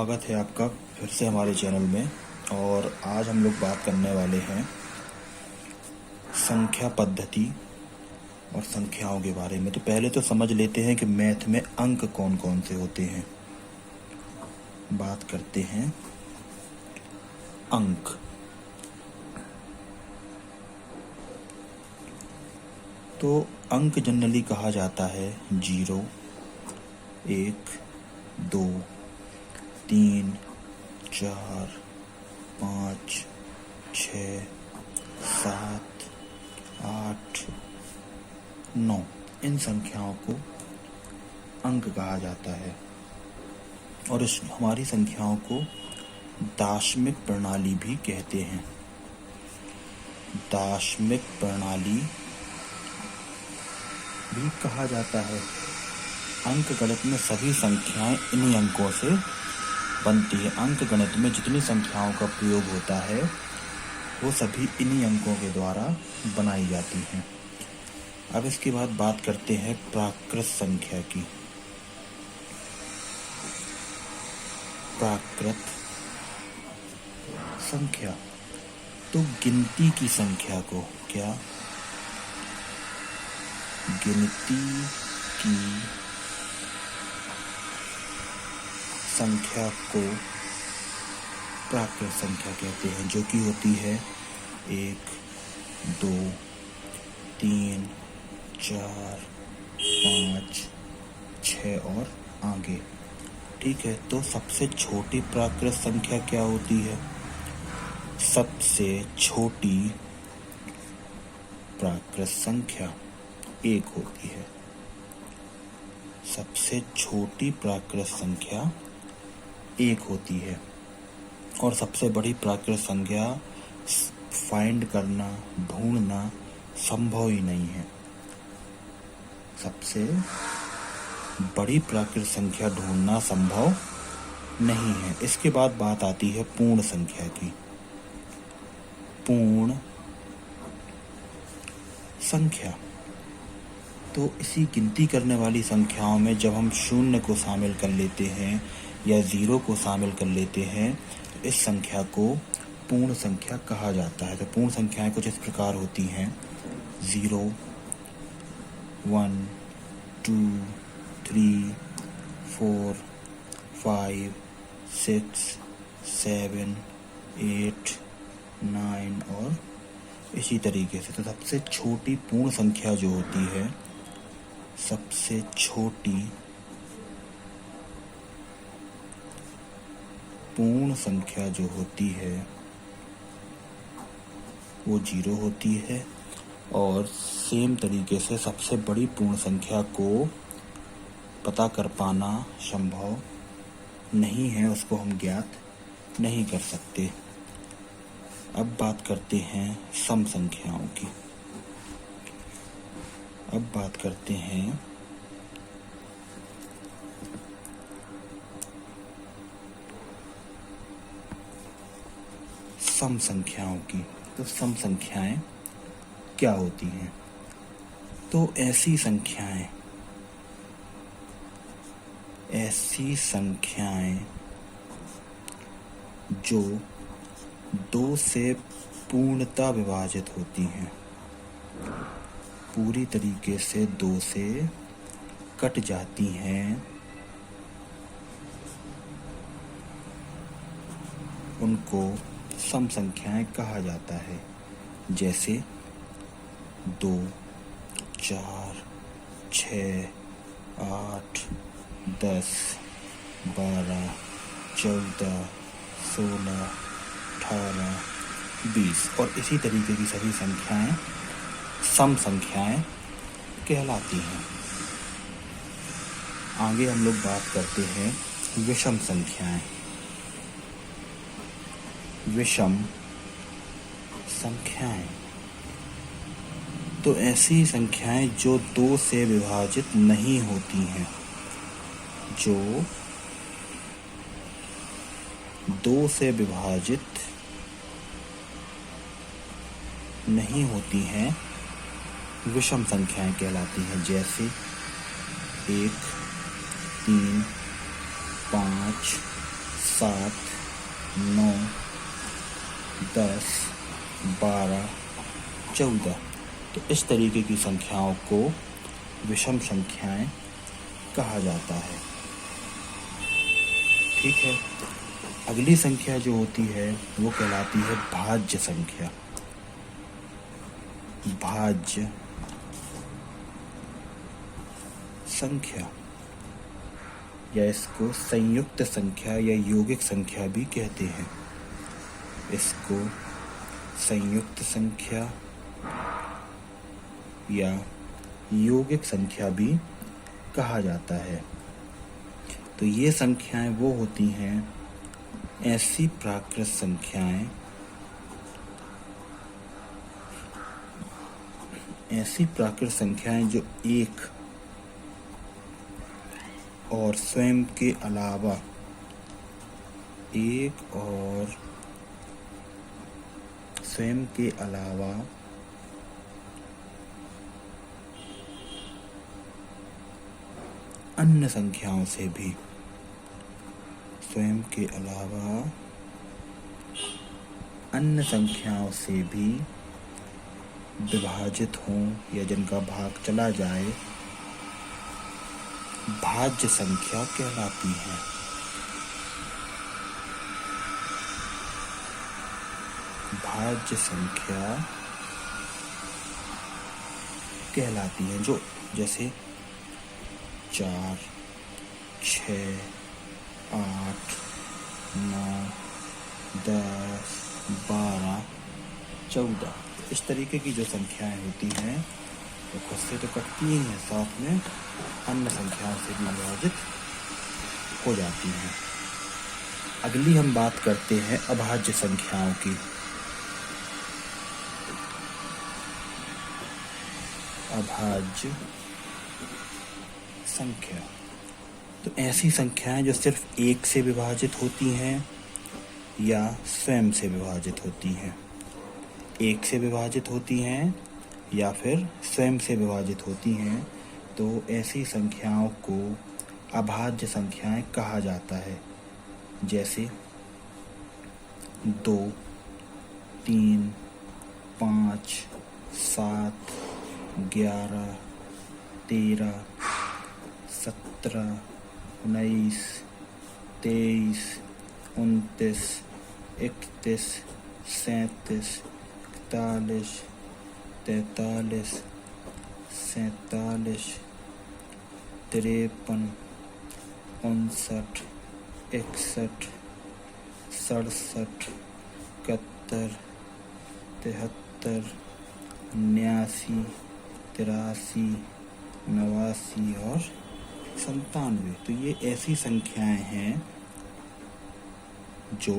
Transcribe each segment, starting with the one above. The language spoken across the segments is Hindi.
स्वागत है आपका फिर से हमारे चैनल में। और आज हम लोग बात करने वाले हैं संख्या पद्धति और संख्याओं के बारे में। तो पहले तो समझ लेते हैं कि मैथ में अंक कौन कौन से होते हैं। बात करते हैं अंक। तो अंक जनरली कहा जाता है 0, 1, 2, 3, 4, 5, 6, 7, 8, 9 इन संख्याओं को अंक कहा जाता है। और इस हमारी संख्याओं को दाशमिक प्रणाली भी कहते हैं। दाशमिक प्रणाली भी कहा जाता है। अंक गणित में सभी संख्याएं इन्हीं अंकों से बनती है। अंक गणित में जितनी संख्याओं का प्रयोग होता है वो सभी इन्हीं अंकों के द्वारा बनाई जाती हैं। अब इसके बाद बात करते हैं प्राकृत संख्या की। प्राकृत संख्या तो गिनती की संख्या को गिनती की संख्या को प्राकृत संख्या कहते हैं, जो कि होती है 1, 2, 3, 4, 5, 6 और आगे। ठीक है, तो सबसे छोटी प्राकृत संख्या क्या होती है? सबसे छोटी प्राकृत संख्या 1 होती है। सबसे छोटी प्राकृत संख्या 1 होती है। और सबसे बड़ी प्राकृत संख्या फाइंड करना, ढूंढना संभव ही नहीं है। सबसे बड़ी प्राकृत संख्या ढूंढना संभव नहीं है। इसके बाद बात आती है पूर्ण संख्या की। पूर्ण संख्या तो इसी गिनती करने वाली संख्याओं में जब हम 0 को शामिल कर लेते हैं या 0 को शामिल कर लेते हैं तो इस संख्या को पूर्ण संख्या कहा जाता है। तो पूर्ण संख्याएं कुछ इस प्रकार होती हैं: 0, 1, 2, 3, 4, 5, 6, 7, 8, 9 और इसी तरीके से। तो सबसे छोटी पूर्ण संख्या जो होती है, सबसे छोटी पूर्ण संख्या जो होती है वो 0 होती है। और सेम तरीके से सबसे बड़ी पूर्ण संख्या को पता कर पाना संभव नहीं है, उसको हम ज्ञात नहीं कर सकते। अब बात करते हैं सम संख्याओं की। अब बात करते हैं सम संख्याओं की। तो सम संख्याएं क्या होती हैं? तो ऐसी संख्याएं जो 2 से पूर्णतः विभाजित होती हैं, पूरी तरीके से 2 से कट जाती हैं, उनको सम संख्याएं कहा जाता है। जैसे 2, 4, 6, 8, 10, 12, 14, 16, 18, 20 और इसी तरीके की सभी संख्याएं सम संख्याएं कहलाती हैं। आगे हम लोग बात करते हैं विषम संख्याएं। विषम संख्याएं तो ऐसी संख्याएं जो 2 से विभाजित नहीं होती हैं, जो 2 से विभाजित नहीं होती हैं, विषम संख्याएं कहलाती हैं। जैसे 1, 3, 5, 7, 9, 10, 12, 14। तो इस तरीके की संख्याओं को विषम संख्याएं कहा जाता है। ठीक है। अगली संख्या जो होती है वो कहलाती है भाज्य संख्या। भाज्य संख्या या इसको संयुक्त संख्या या यौगिक संख्या भी कहते हैं। इसको संयुक्त संख्या या यौगिक संख्या भी कहा जाता है। तो ये संख्याएं वो होती हैं, ऐसी प्राकृत संख्याएं, जो एक और स्वयं के अलावा अन्य संख्याओं से भी विभाजित हों या जिनका भाग चला जाए, भाज्य संख्या कहलाती है। भाज्य संख्या कहलाती है जो जैसे 4, 6, 8, 9, 10, 12, 14 इस तरीके की जो संख्याएं होती हैं वो खुद से तो कटती ही हैं, साथ में अन्य संख्याओं से भी विभाजित हो जाती हैं। अगली हम बात करते हैं अभाज्य संख्याओं की। अभाज्य संख्या तो ऐसी संख्याएं जो सिर्फ एक से विभाजित होती हैं या स्वयं से विभाजित होती हैं। एक से विभाजित होती हैं या फिर स्वयं से विभाजित होती हैं, तो ऐसी संख्याओं को अभाज्य संख्याएं कहा जाता है। जैसे 2, 3, 5, 7, 11, 13, 17, 19, 23, 29, 31, 37, 41, 43, 47, 53, 59, 61, 67, 71, 73, 79, 83, 89 और 97। तो ये ऐसी संख्याएं हैं जो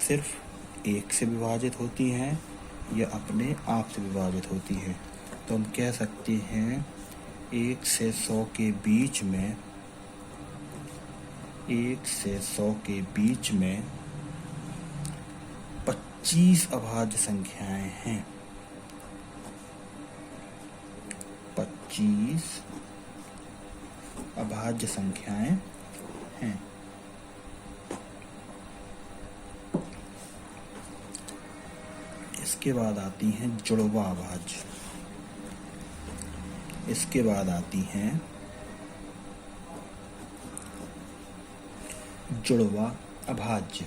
सिर्फ एक से विभाजित होती हैं या अपने आप से विभाजित होती है। तो हम कह सकते हैं 1 से 100 के बीच में 25 अभाज्य संख्याएं हैं। 25 अभाज्य संख्याएं हैं। इसके बाद आती हैं जुड़वा अभाज्य। इसके बाद आती हैं जुड़वा अभाज्य।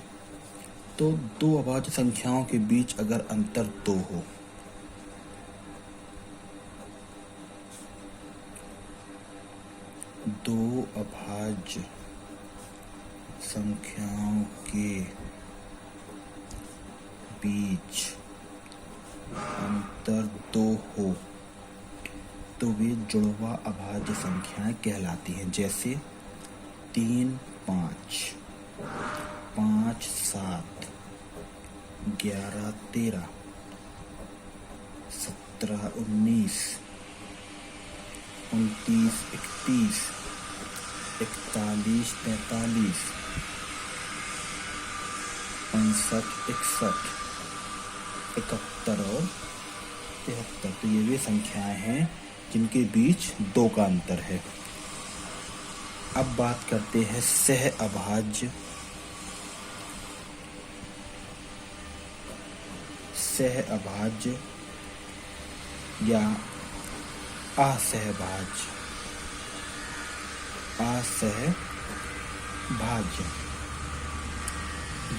तो दो अभाज्य संख्याओं के बीच अगर अंतर 2 हो, दो अभाज्य संख्याओं के बीच अंतर 2 हो तो वे जुड़वा अभाज्य संख्याएं कहलाती हैं। जैसे 3, 5, 5, 7, 11, 13, 17, 19, 29, 31, 41, 43, 65, 61, 71 और 73। तो ये वे संख्याएं हैं जिनके बीच 2 का अंतर है। अब बात करते हैं सह अभाज्य सह अभाज्य या असहभाज्य। असहभाज्य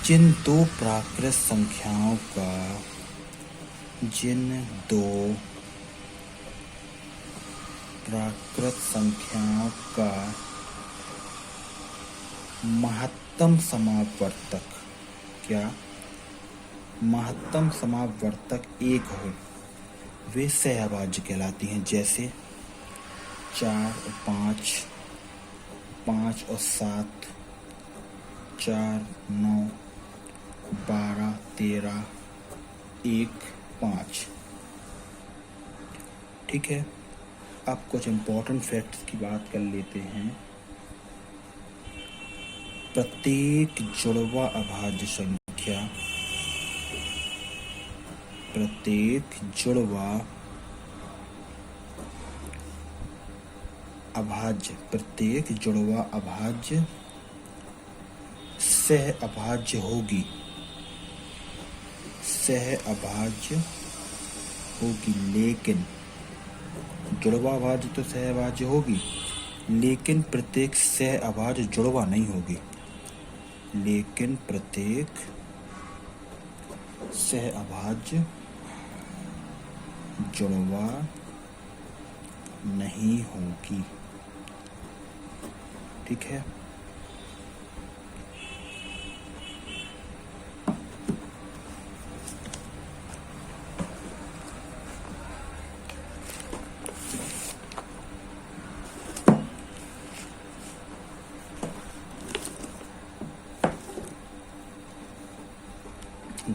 जिन दो प्राकृत संख्याओं का महत्तम समापवर्तक महत्तम समापवर्तक एक हो, वे सहअभाज्य कहलाती हैं। जैसे 4 और 5, 5 और 7, 4, 9, 12, 13, 1, 5। ठीक है, अब कुछ इम्पोर्टेंट फैक्ट्स की बात कर लेते हैं। प्रत्येक जुड़वा अभाज्य संख्या प्रत्येक जुड़वा अभाज्य सहअभाज्य होगी। लेकिन जुड़वा अभाज्य तो सहअभाज्य होगी, लेकिन प्रत्येक सहअभाज्य जुड़वा नहीं होगी। सहअभाज्य जुड़वा नहीं होगी। ठीक है,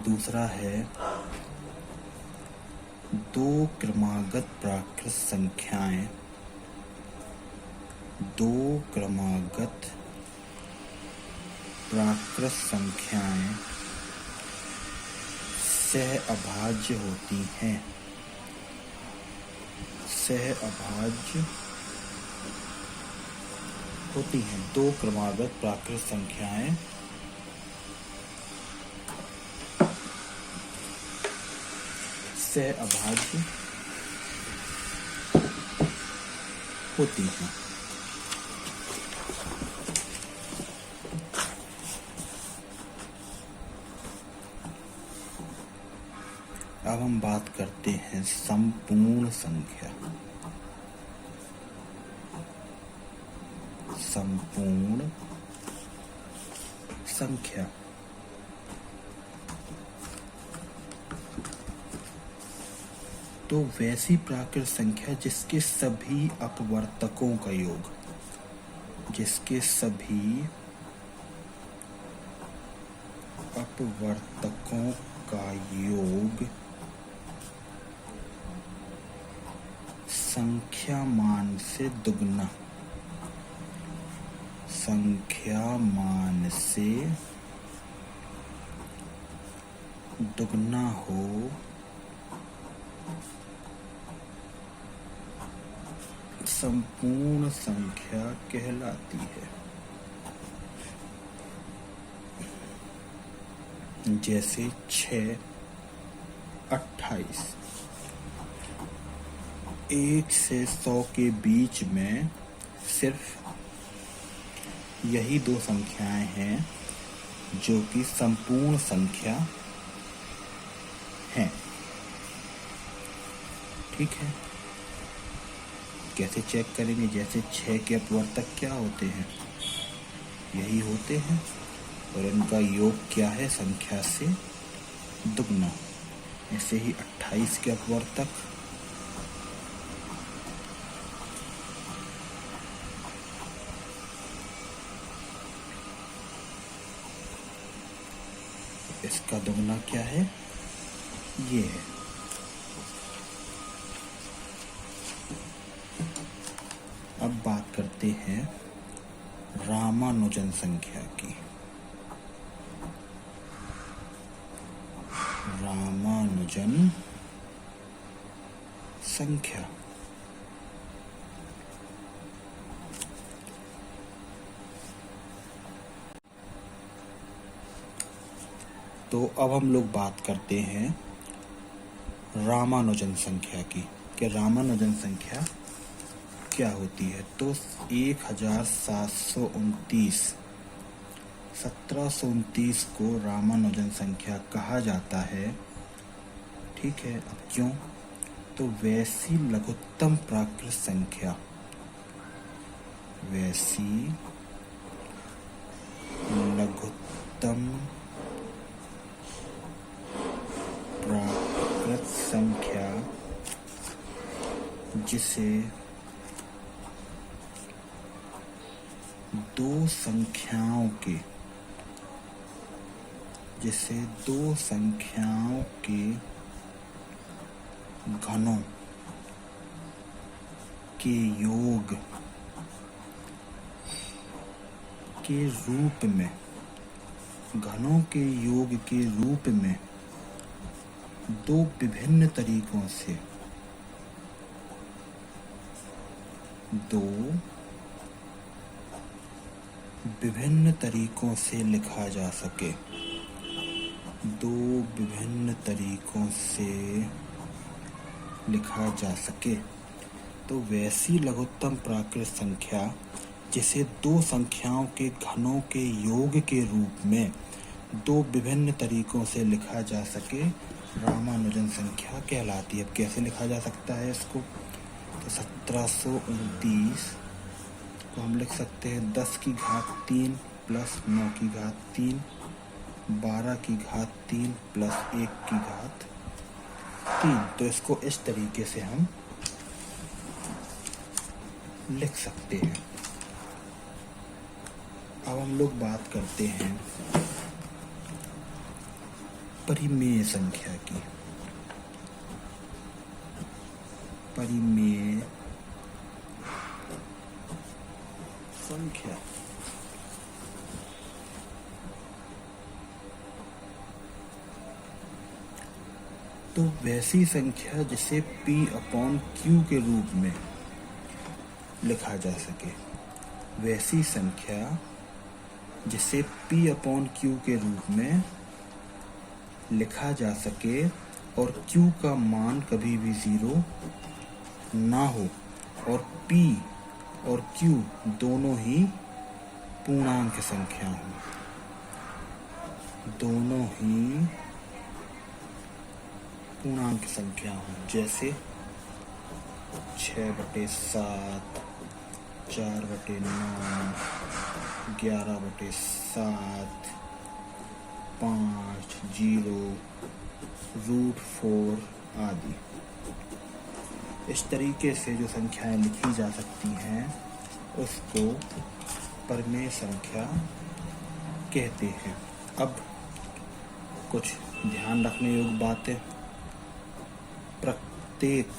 दूसरा है दो क्रमागत प्राकृत संख्याएं सहअभाज्य होती हैं। दो क्रमागत प्राकृत संख्याएं सहअभाज्य होती हैं। अब हम बात करते हैं संपूर्ण संख्या। तो वैसी प्राकृत संख्या जिसके सभी अपवर्तकों का योग संख्या मान से दुगना हो संपूर्ण संख्या कहलाती है। जैसे 6, 28। 1 से 100 के बीच में सिर्फ यही दो संख्याएं हैं जो कि संपूर्ण संख्या हैं। ठीक है, कैसे चेक करेंगे? जैसे 6 के अपवर्तक क्या होते हैं? यही होते हैं, और इनका योग क्या है? संख्या से दुगना। ऐसे ही 28 के अपवर्तक इसका दुगना क्या है? ये है। अब बात करते हैं रामानुजन संख्या की। रामानुजन संख्या तो अब हम लोग बात करते हैं रामानुजन संख्या की कि रामानुजन संख्या क्या होती है। तो 1729 1729 को रामानुजन संख्या कहा जाता है। ठीक है, अब क्यों? तो वैसी लघुत्तम प्राकृत संख्या, वैसी लघुत्तम प्राकृत संख्या जिसे दो संख्याओं के घनों के योग के रूप में, घनों के योग के रूप में दो विभिन्न तरीकों से लिखा जा सके, दो विभिन्न तरीकों से लिखा जा सके। तो वैसी लघुत्तम प्राकृत संख्या जिसे दो संख्याओं के घनों के योग के रूप में दो विभिन्न तरीकों से लिखा जा सके रामानुजन संख्या कहलाती है। अब कैसे लिखा जा सकता है इसको? तो 1729 को हम लिख सकते हैं 10 की घात 3 प्लस 9 की घात 3, 12 की घात 3 प्लस 1 की घात 3। तो इसको इस तरीके से हम लिख सकते हैं। अब हम लोग बात करते हैं परिमेय संख्या की। परिमेय संख्या तो वैसी संख्या जिसे P/Q के रूप में लिखा जा सके, वैसी संख्या जिसे P/Q के रूप में लिखा जा सके और Q का मान कभी भी 0 ना हो और P और Q दोनों ही पूर्णांक संख्या हों, दोनों ही पूर्णांक संख्या हों। जैसे 6/7, 4/9, 11/7, 5, 0, √4 आदि। इस तरीके से जो संख्याएं लिखी जा सकती हैं उसको परिमेय संख्या कहते हैं। अब कुछ ध्यान रखने योग्य बातें। प्रत्येक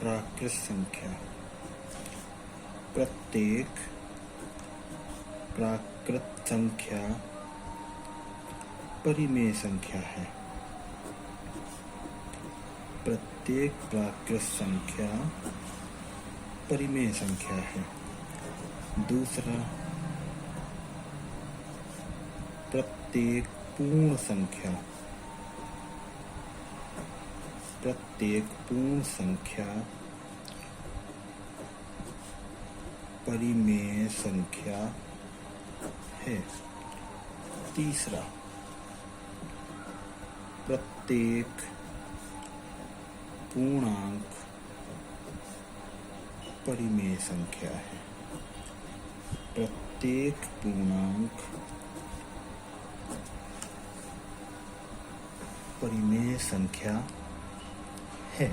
प्राकृत संख्या, प्रत्येक प्राकृत संख्या परिमेय संख्या है। प्रत्येक प्राकृत संख्या परिमेय संख्या है। दूसरा, प्रत्येक पूर्ण संख्या, प्रत्येक पूर्ण संख्या परिमेय संख्या है। तीसरा, प्रत्येक पूर्णांक परिमेय संख्या है। प्रत्येक पूर्णांक परिमेय संख्या है।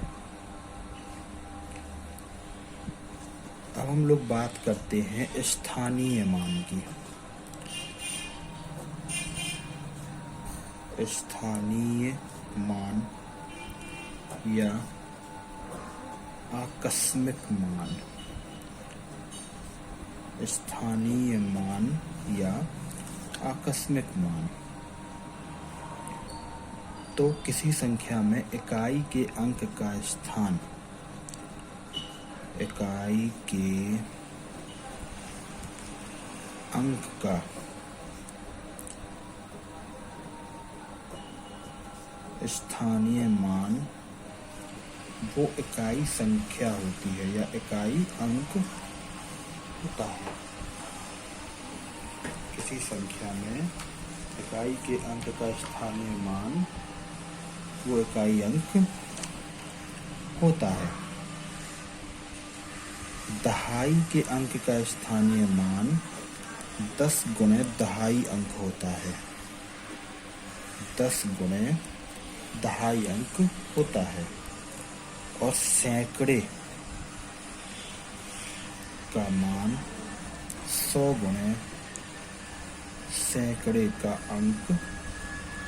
अब हम लोग बात करते हैं स्थानीय मान की। स्थानीय मान या आकस्मिक मान, स्थानीय मान या आकस्मिक मान। तो किसी संख्या में इकाई के अंक का स्थान, इकाई के अंक का स्थानीय मान वो इकाई संख्या होती है या इकाई अंक होता है। किसी संख्या में इकाई के अंक का स्थानीय मान वो इकाई अंक होता है। दहाई के अंक का स्थानीय मान 10 गुणे दहाई अंक होता है। 10 गुणे दहाई अंक होता है। और सैकड़े का मान 100 गुणे सैकड़े का अंक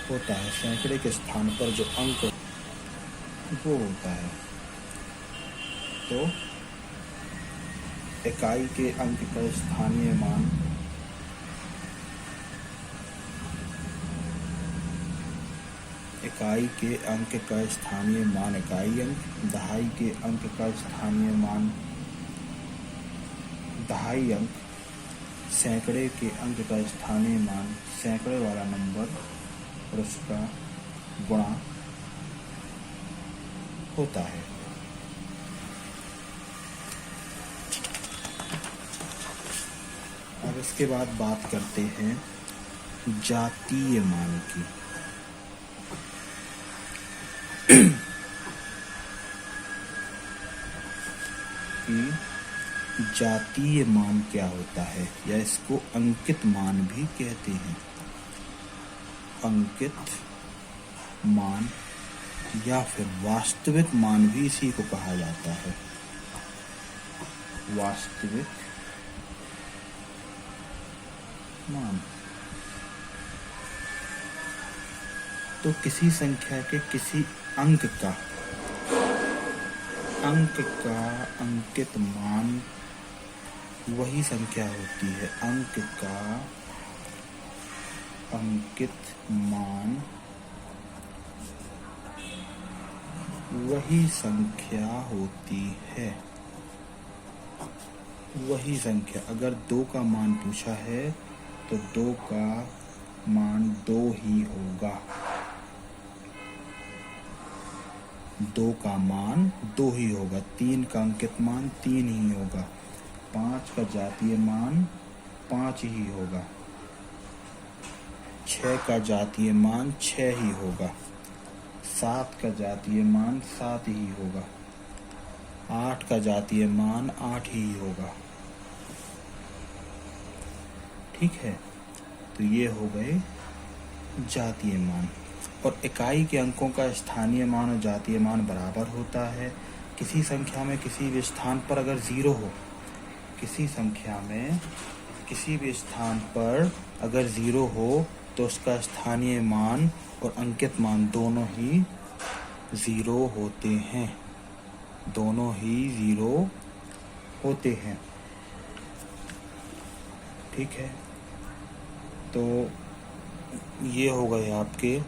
होता है। सैकड़े के स्थान पर जो अंक वो होता है। तो इकाई के अंक का स्थानीय मान इकाई के अंक का स्थानीय मान इकाई अंक, दहाई के अंक का स्थानीय मान दहाई अंक, सैकड़े के अंक का स्थानीय मान सैकड़े वाला नंबर और उसका गुणा होता है। अब इसके बाद बात करते हैं जातीय मान की। जातीय मान क्या होता है या इसको अंकित मान भी कहते हैं। अंकित मान या फिर वास्तविक मान भी इसी को कहा जाता है। वास्तविक मान तो किसी संख्या के किसी अंक का अंकित मान वही संख्या होती है। अंक का अंकित मान वही संख्या होती है। वही संख्या अगर 2 का मान पूछा है तो 2 का मान 2 ही होगा। 2 का मान 2 ही होगा। 3 का अंकित मान 3 ही होगा। 5 का जातीय मान 5 ही होगा। 6 का जातीय मान 6 ही होगा। 7 का जातीय मान 7 ही होगा। 8 का जातीय मान 8 ही होगा। ठीक है, तो ये हो गए जातीय मान। और इकाई के अंकों का स्थानीय मान और जातीय मान बराबर होता है। किसी संख्या में किसी भी स्थान पर अगर 0 हो, किसी संख्या में किसी भी स्थान पर अगर 0 हो तो उसका स्थानीय मान और अंकित मान दोनों ही 0 होते हैं। दोनों ही 0 होते हैं। ठीक है, तो ये हो गए आपके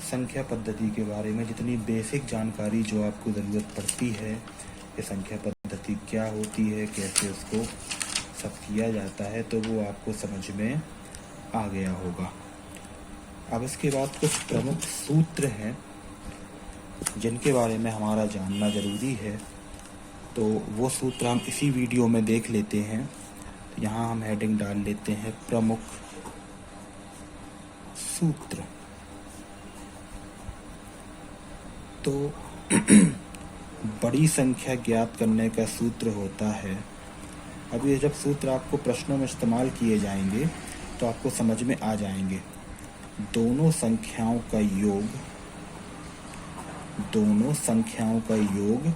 संख्या पद्धति के बारे में जितनी बेसिक जानकारी जो आपको ज़रूरत पड़ती है कि संख्या पद्धति क्या होती है, कैसे उसको सब किया जाता है, तो वो आपको समझ में आ गया होगा। अब इसके बाद कुछ प्रमुख सूत्र हैं जिनके बारे में हमारा जानना ज़रूरी है। तो वो सूत्र हम इसी वीडियो में देख लेते हैं। तो यहाँ हम हेडिंग डाल लेते हैं प्रमुख सूत्र। तो बड़ी संख्या ज्ञात करने का सूत्र होता है। अब ये जब सूत्र आपको प्रश्नों में इस्तेमाल किए जाएंगे तो आपको समझ में आ जाएंगे। दोनों संख्याओं का योग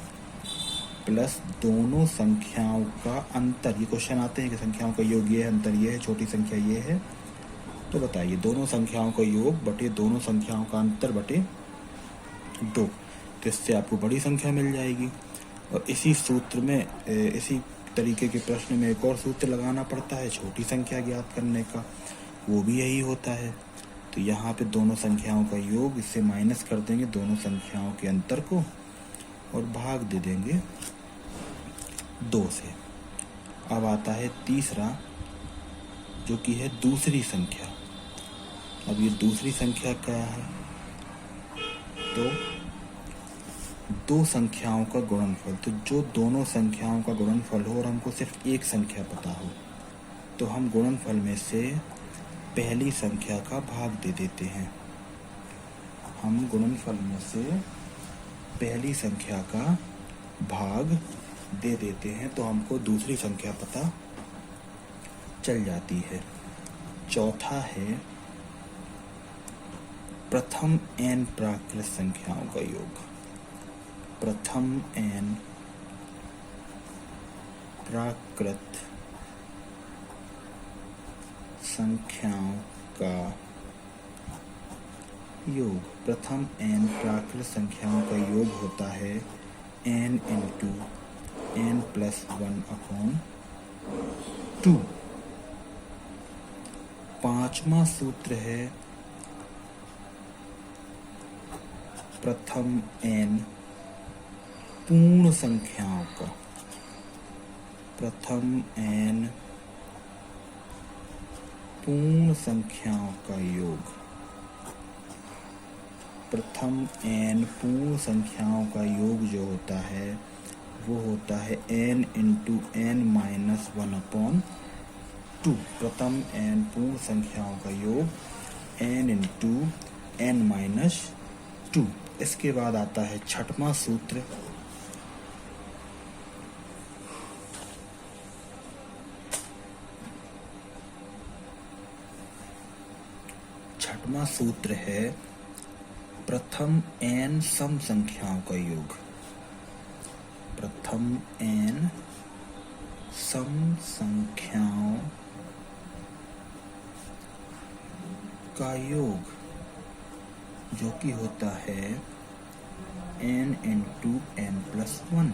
प्लस दोनों संख्याओं का अंतर। ये क्वेश्चन आते हैं कि संख्याओं का योग ये है, अंतर ये है, छोटी संख्या ये है, तो बताइए दोनों संख्याओं का योग बटे दोनों संख्याओं का अंतर बटे 2, तो इससे आपको बड़ी संख्या मिल जाएगी। और इसी सूत्र में इसी तरीके के प्रश्न में एक और सूत्र लगाना पड़ता है छोटी संख्या ज्ञात करने का, वो भी यही होता है। तो यहाँ पे दोनों संख्याओं का योग, इससे माइनस कर देंगे दोनों संख्याओं के अंतर को और भाग दे देंगे 2 से। अब आता है तीसरा जो कि है दूसरी संख्या। अब ये दूसरी संख्या क्या है? तो दो संख्याओं का गुणनफल, तो जो दोनों संख्याओं का गुणनफल हो और हमको सिर्फ एक संख्या पता हो, तो हम गुणनफल में से पहली संख्या का भाग दे देते हैं। हम गुणनफल में से पहली संख्या का भाग दे देते हैं, तो हमको दूसरी संख्या पता चल जाती है। चौथा है प्रथम n प्राकृत संख्याओं का योग। प्रथम n प्राकृत संख्याओं का योग। प्रथम n प्राकृत संख्याओं का योग होता है n इंटू n प्लस 1/2। पांचवा सूत्र है प्रथम n पूर्ण संख्याओं का। प्रथम n पूर्ण संख्याओं का योग। प्रथम n पूर्ण संख्याओं का योग जो होता है वो होता है n इंटू n माइनस 1/2। प्रथम n पूर्ण संख्याओं का योग n इंटू n माइनस 2। इसके बाद आता है छठवां सूत्र। छठवां सूत्र है प्रथम n सम संख्याओं का योग। प्रथम n सम संख्याओं का योग, जो कि होता है n इंटू n प्लस 1।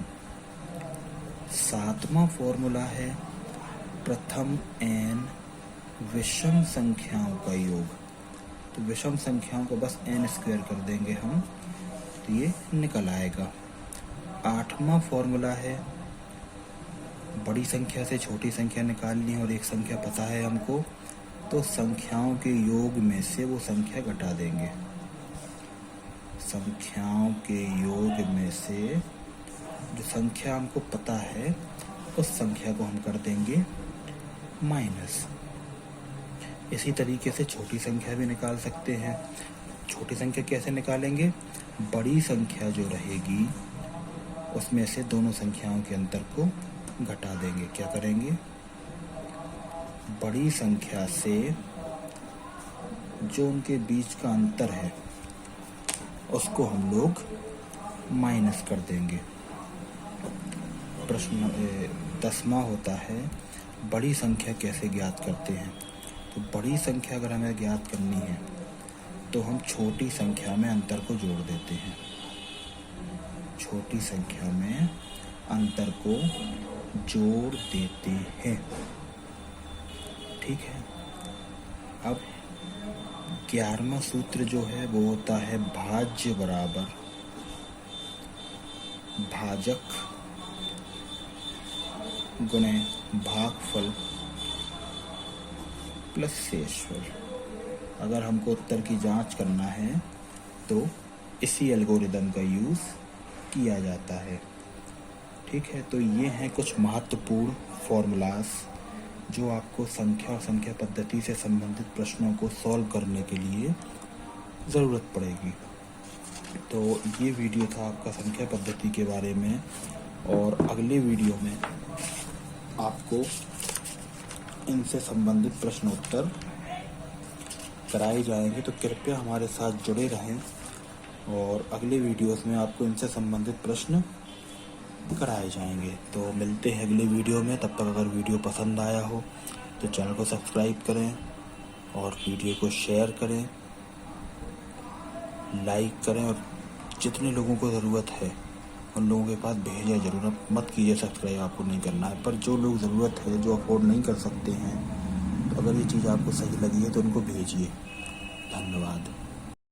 सातवां फॉर्मूला है प्रथम n विषम संख्याओं का योग। तो विषम संख्याओं को बस n स्क्वायर कर देंगे हम, तो ये निकल आएगा। आठवां फॉर्मूला है बड़ी संख्या से छोटी संख्या निकालनी और एक संख्या पता है हमको, तो संख्याओं के योग में से वो संख्या घटा देंगे। संख्याओं के योग में से जो संख्या हमको पता है उस संख्या को हम कर देंगे माइनस। इसी तरीके से छोटी संख्या भी निकाल सकते हैं। छोटी संख्या कैसे निकालेंगे? बड़ी संख्या जो रहेगी उसमें से दोनों संख्याओं के अंतर को घटा देंगे। क्या करेंगे? बड़ी संख्या से जो उनके बीच का अंतर है उसको हम लोग माइनस कर देंगे। प्रश्न 10वां होता है बड़ी संख्या कैसे ज्ञात करते हैं। तो बड़ी संख्या अगर हमें ज्ञात करनी है तो हम छोटी संख्या में अंतर को जोड़ देते हैं। छोटी संख्या में अंतर को जोड़ देते हैं। ठीक है। अब 11वां सूत्र जो है वो होता है भाज्य बराबर भाजक गुणे भागफल प्लस शेषफल। अगर हमको उत्तर की जांच करना है तो इसी एल्गोरिदम का यूज़ किया जाता है। ठीक है। तो ये हैं कुछ महत्वपूर्ण फॉर्मूलाज जो आपको संख्या और संख्या पद्धति से संबंधित प्रश्नों को सॉल्व करने के लिए ज़रूरत पड़ेगी। तो ये वीडियो था आपका संख्या पद्धति के बारे में, और अगले वीडियो में आपको इनसे संबंधित प्रश्नोत्तर कराए जाएंगे। तो कृपया हमारे साथ जुड़े रहें और अगले वीडियोस में आपको इनसे संबंधित प्रश्न कराए जाएंगे। तो मिलते हैं अगले वीडियो में। तब तक अगर वीडियो पसंद आया हो तो चैनल को सब्सक्राइब करें और वीडियो को शेयर करें, लाइक करें, और जितने लोगों को ज़रूरत है उन लोगों के पास भेजें ज़रूर। मत कीजिए सब्सक्राइब, आपको नहीं करना है, पर जो लोग ज़रूरत है, जो अफोर्ड नहीं कर सकते हैं, तो अगर ये चीज़ आपको सही लगी है तो उनको भेजिए। धन्यवाद।